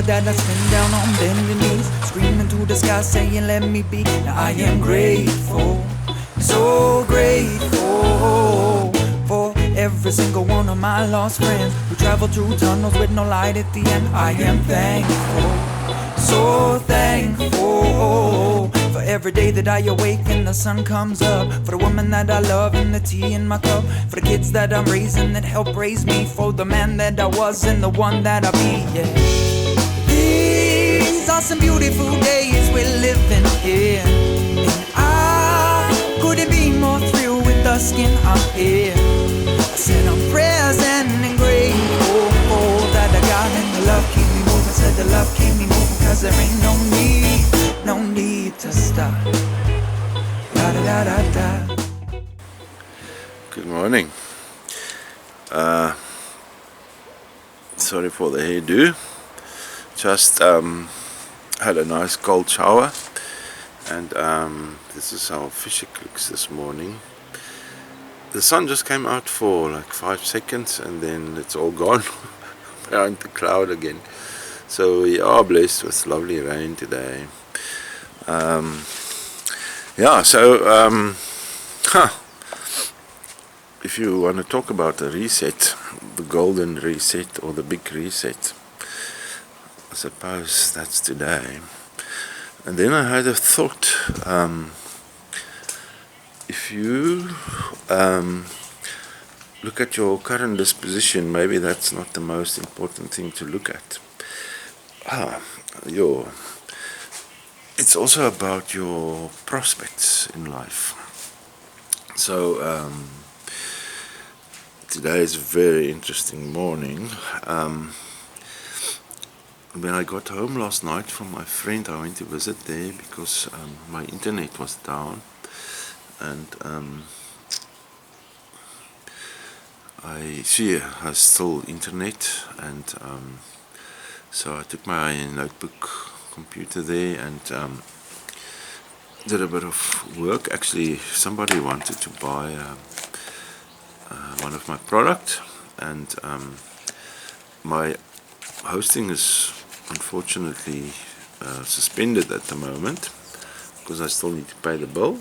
that I spend down on bending knees, screaming to the sky saying let me be. Now I am grateful, so grateful for every single one of my lost friends who travel through tunnels with no light at the end. I am thankful, so thankful for every day that I awake and the sun comes up, for the woman that I love and the tea in my cup, for the kids that I'm raising that help raise me, for the man that I was and the one that I'll be, yeah. These are some beautiful days we're living here, and I couldn't be more thrilled with the skin I'm here. I said I'm present and grateful that I got, and the love keep me moving. Said the love keep me moving, cause there ain't no need to stop. Da da da da. Good morning. Sorry for the hairdo. Just had a nice cold shower, and this is how fish it looks this morning. The sun just came out for like 5 seconds and then it's all gone behind the cloud again. So we are blessed with lovely rain today. If you want to talk about a reset, the golden reset or the big reset, I suppose that's today. And then I had a thought, if you look at your current disposition, maybe that's not the most important thing to look at. It's also about your prospects in life. So today is a very interesting morning. When I got home last night from my friend, I went to visit there because my internet was down, and she has still internet, and so I took my notebook computer there and did a bit of work. Actually, somebody wanted to buy one of my products, and my hosting is unfortunately suspended at the moment because I still need to pay the bill,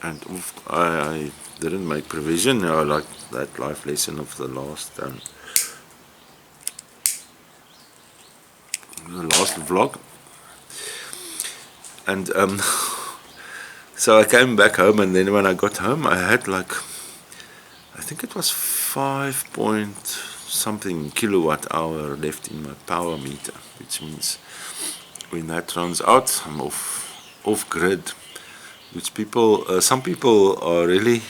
and I didn't make provision, like that life lesson of the last vlog. And so I came back home, and then when I got home I had I think it was 5 point something kilowatt hour left in my power meter, which means when that runs out I'm off grid, which some people are really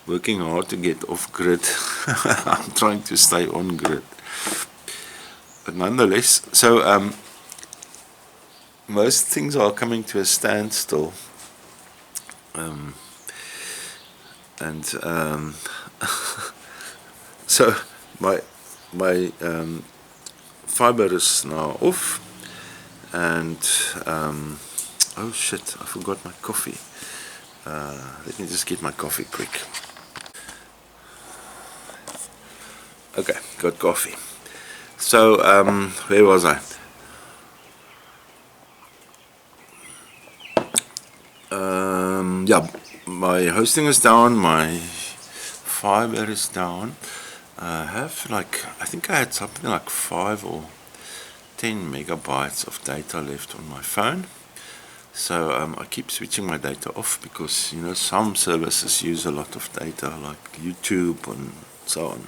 working hard to get off grid. I'm trying to stay on grid, but nonetheless, so most things are coming to a standstill, and so my fiber is now off, and oh shit, I forgot my coffee. Let me just get my coffee quick. Okay, got coffee. So where was I? Yeah, my hosting is down, my fiber is down. I have I think I had something like 5 or 10 megabytes of data left on my phone. So I keep switching my data off because some services use a lot of data, like YouTube and so on.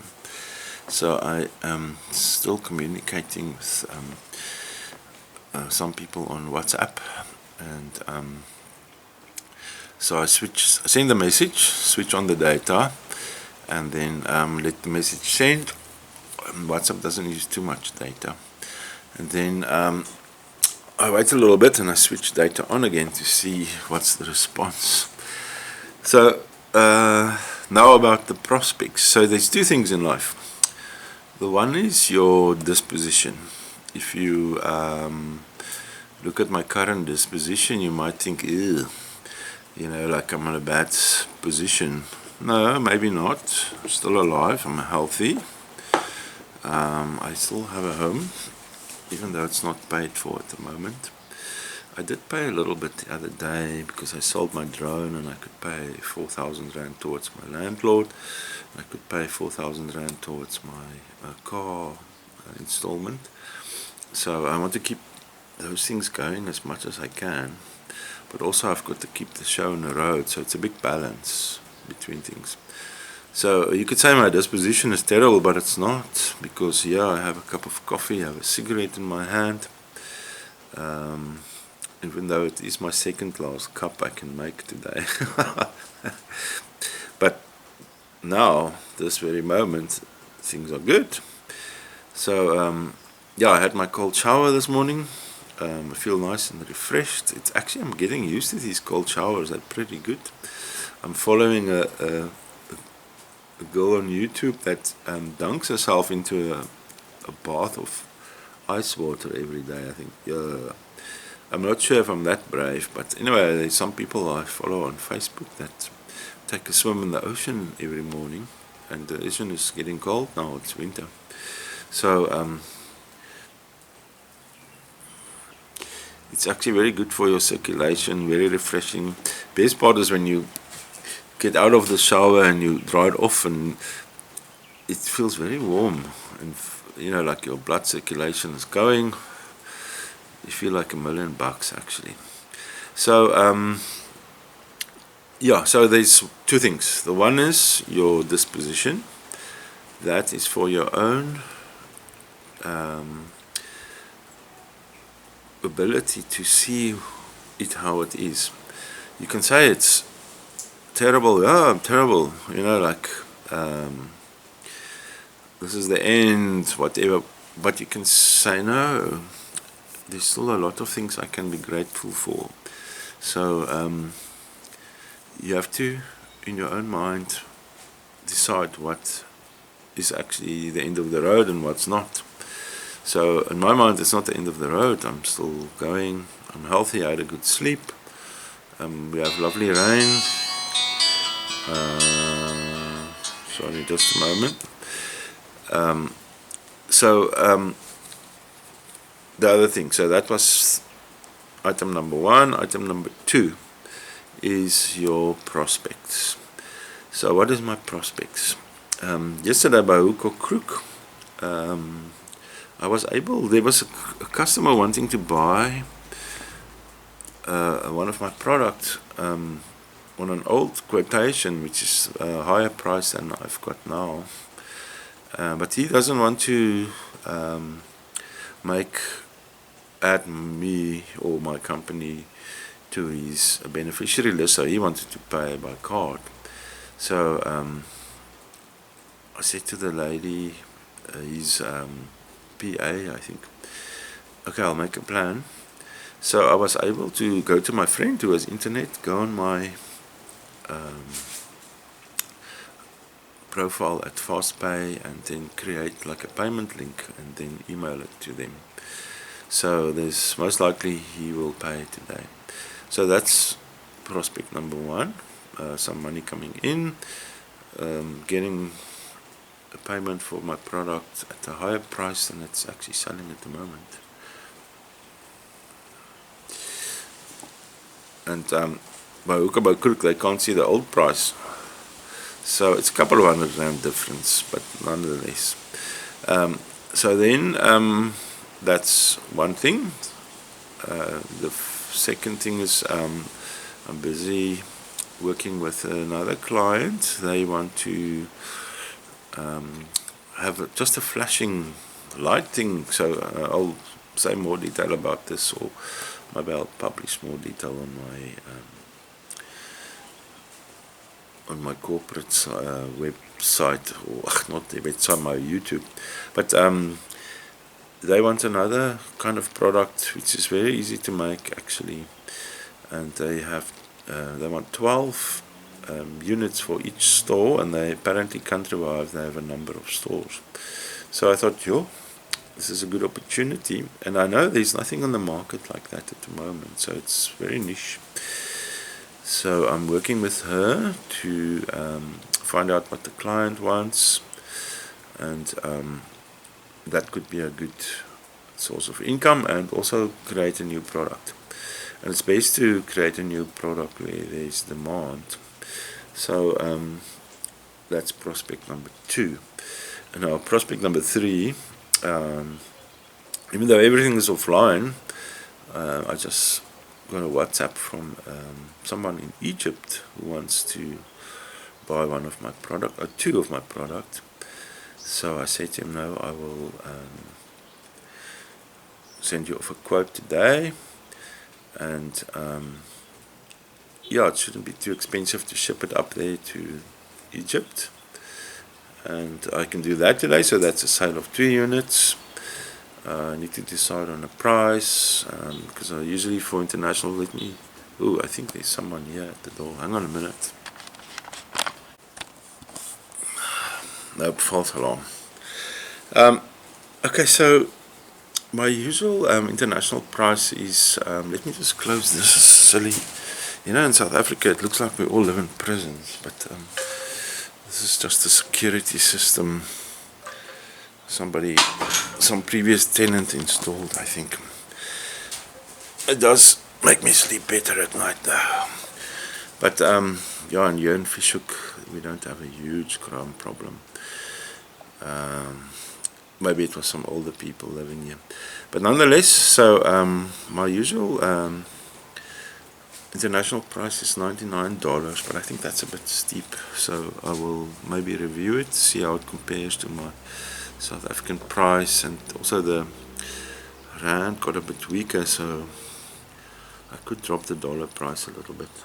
So I am still communicating with some people on WhatsApp, and so I send the message, switch on the data, and then let the message send. WhatsApp doesn't use too much data, and then I wait a little bit and I switch data on again to see what's the response. So now about the prospects. So there's 2 things in life. The one is your disposition. If you look at my current disposition, you might think, ew, like I'm in a bad position. No, maybe not. I'm still alive, I'm healthy. I still have a home. even though it's not paid for at the moment. I did pay a little bit the other day because I sold my drone and I could pay 4,000 Rand towards my landlord. I could pay 4,000 Rand towards my car installment. So I want to keep those things going as much as I can. But also I've got to keep the show on the road, so it's a big balance between things. So you could say my disposition is terrible, but it's not, because here I have a cup of coffee, I have a cigarette in my hand. Even though it is my second last cup I can make today. But now, this very moment, things are good. So yeah, I had my cold shower this morning. I feel nice and refreshed. It's actually, I'm getting used to these cold showers. They're pretty good. I'm following a girl on YouTube that dunks herself into a bath of ice water every day, I think. Yeah. I'm not sure if I'm that brave, but anyway, there's some people I follow on Facebook that take a swim in the ocean every morning, and the ocean is getting cold now, it's winter. So it's actually very good for your circulation, very refreshing. Best part is when you get out of the shower and you dry it off, and it feels very warm, and you know, like your blood circulation is going. You feel like $1,000,000 actually. So yeah, so there's two things. The one is your disposition. That is for your own ability to see it how it is. You can say it's terrible. Oh, I'm terrible. You know, like this is the end, whatever. But you can say no. There's still a lot of things I can be grateful for. So you have to, in your own mind, decide what is actually the end of the road and what's not. So in my mind, it's not the end of the road. I'm still going. I'm healthy. I had a good sleep. We have lovely rain. Sorry, just a moment. The other thing, so that was item number one. Item number two is your prospects. So what is my prospects? Yesterday by hook or crook, I was able, there was a customer wanting to buy one of my products on an old quotation, which is a higher price than I've got now. But he doesn't want to add me or my company to his beneficiary list, so he wanted to pay by card. So I said to the lady, his PA, I think, okay, I'll make a plan. So I was able to go to my friend who has internet, go on my profile at FastPay, and then create like a payment link and then email it to them. So there's most likely he will pay today. So that's prospect number one. Some money coming in, getting a payment for my product at a higher price than it's actually selling at the moment. And by hook or by crook, they can't see the old price. So it's a couple of $100 difference, but nonetheless. So then that's one thing. The second thing is I'm busy working with another client. They want to have just a flashing light thing. So I'll say more detail about this, or maybe I'll publish more detail on my corporate website, or not the website, my YouTube. But they want another kind of product which is very easy to make actually, and they want 12 units for each store, and they apparently countrywide they have a number of stores. So I thought, yo, this is a good opportunity, and I know there's nothing on the market like that at the moment, so it's very niche. So I'm working with her to find out what the client wants, and that could be a good source of income and also create a new product. And it's best to create a new product where there's demand. So that's prospect number 2. And now prospect number 3, even though everything is offline, I just got a WhatsApp from someone in Egypt who wants to buy one of my product or 2 of my product. So I said to him, no, I will send you off a quote today, and yeah, it shouldn't be too expensive to ship it up there to Egypt, and I can do that today. So that's a sale of 2 units. I need to decide on a price, because I usually for international, I think there's someone here at the door. Hang on a minute. Nope, false alarm. Okay, so my usual international price is, let me just close this silly, in South Africa it looks like we all live in prisons, but this is just a security system some previous tenant installed, I think. It does make me sleep better at night though. But yeah, and here in Fishhoek we don't have a huge crime problem. Maybe it was some older people living here, but nonetheless, so my usual international price is $99, but I think that's a bit steep, so I will maybe review it, see how it compares to my South African price. And also the rand got a bit weaker, so I could drop the dollar price a little bit.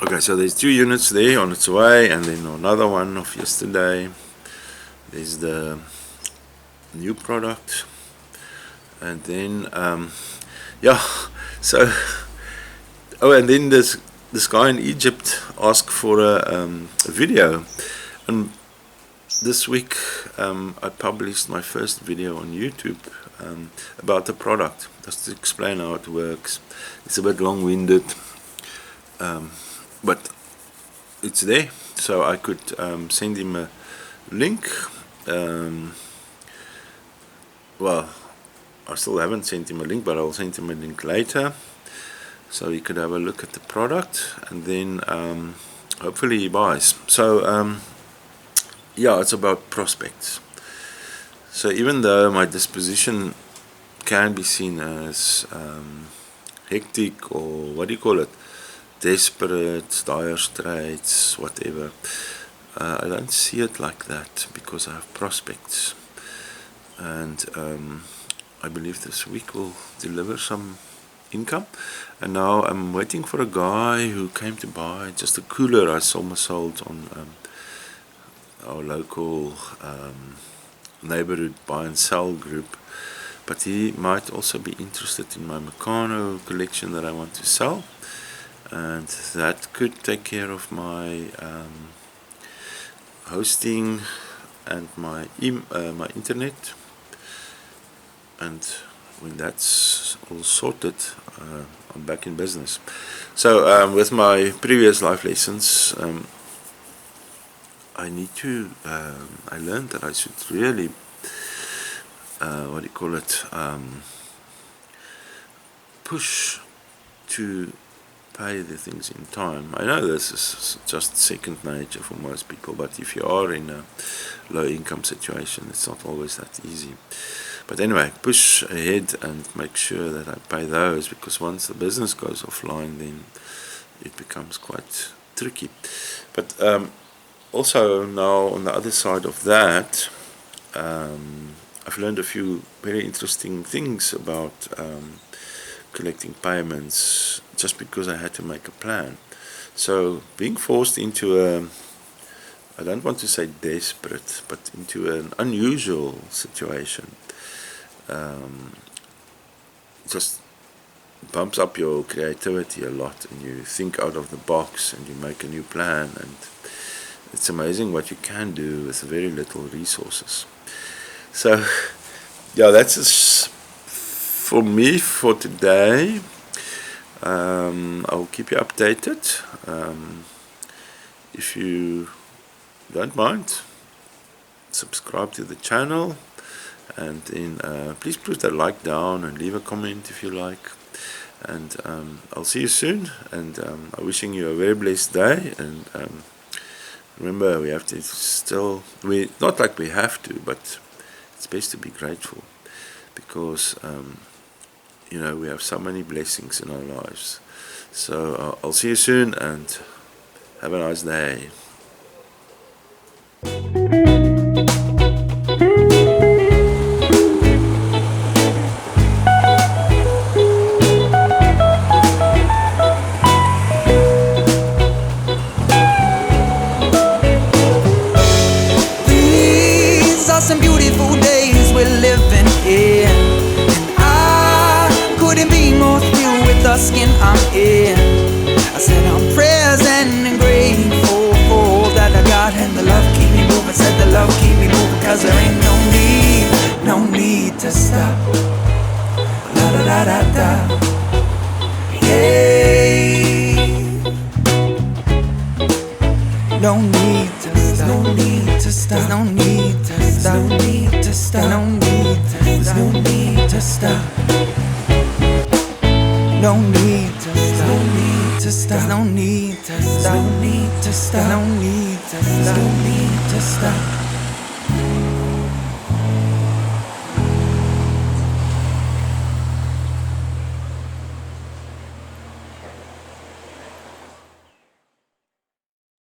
Okay, so there's 2 units there on its way, and then another one of yesterday. There's the new product, and then yeah, so and then this guy in Egypt asked for a video, and this week I published my first video on YouTube about the product, just to explain how it works. It's a bit long-winded, but it's there, so I could send him a link. Well, I still haven't sent him a link, but I'll send him a link later, so he could have a look at the product, and then hopefully he buys. So yeah, it's about prospects. So even though my disposition can be seen as hectic, or what do you call it, desperate, dire straits, whatever, I don't see it like that, because I have prospects, and I believe this week will deliver some income. And now I'm waiting for a guy who came to buy just a cooler I sold on our local neighborhood buy and sell group, but he might also be interested in my Meccano collection that I want to sell, and that could take care of my hosting and my internet. And when that's all sorted, I'm back in business. So with my previous life lessons, I learned that I should really push to pay the things in time. I know this is just second nature for most people, but if you are in a low income situation, it's not always that easy. But anyway, push ahead and make sure that I pay those, because once the business goes offline, then it becomes quite tricky. But also now on the other side of that, I've learned a few very interesting things about collecting payments, just because I had to make a plan. So being forced into I don't want to say desperate, but into an unusual situation, just bumps up your creativity a lot, and you think out of the box and you make a new plan, and it's amazing what you can do with very little resources. So yeah, that's just for me for today. I'll keep you updated. If you don't mind, subscribe to the channel. And then please put a like down and leave a comment if you like. And I'll see you soon. And I'm wishing you a very blessed day. And remember, we have to still, not like we have to, but it's best to be grateful, because you know, we have so many blessings in our lives. So I'll see you soon, and have a nice day. Some beautiful days we're living in, and I couldn't be more thrilled with the skin I'm in. I said I'm present and grateful for that I got, and the love keep me moving. Said the love keep me moving, cause there ain't no need to stop. La da da da da. Hey, no need to stop. No need to stop. No need to stop. No need to stop. No need to stop. No need to stop. No need to stop. No need to stop. No need to stop. No need to stop. No need to stop. No need to stop.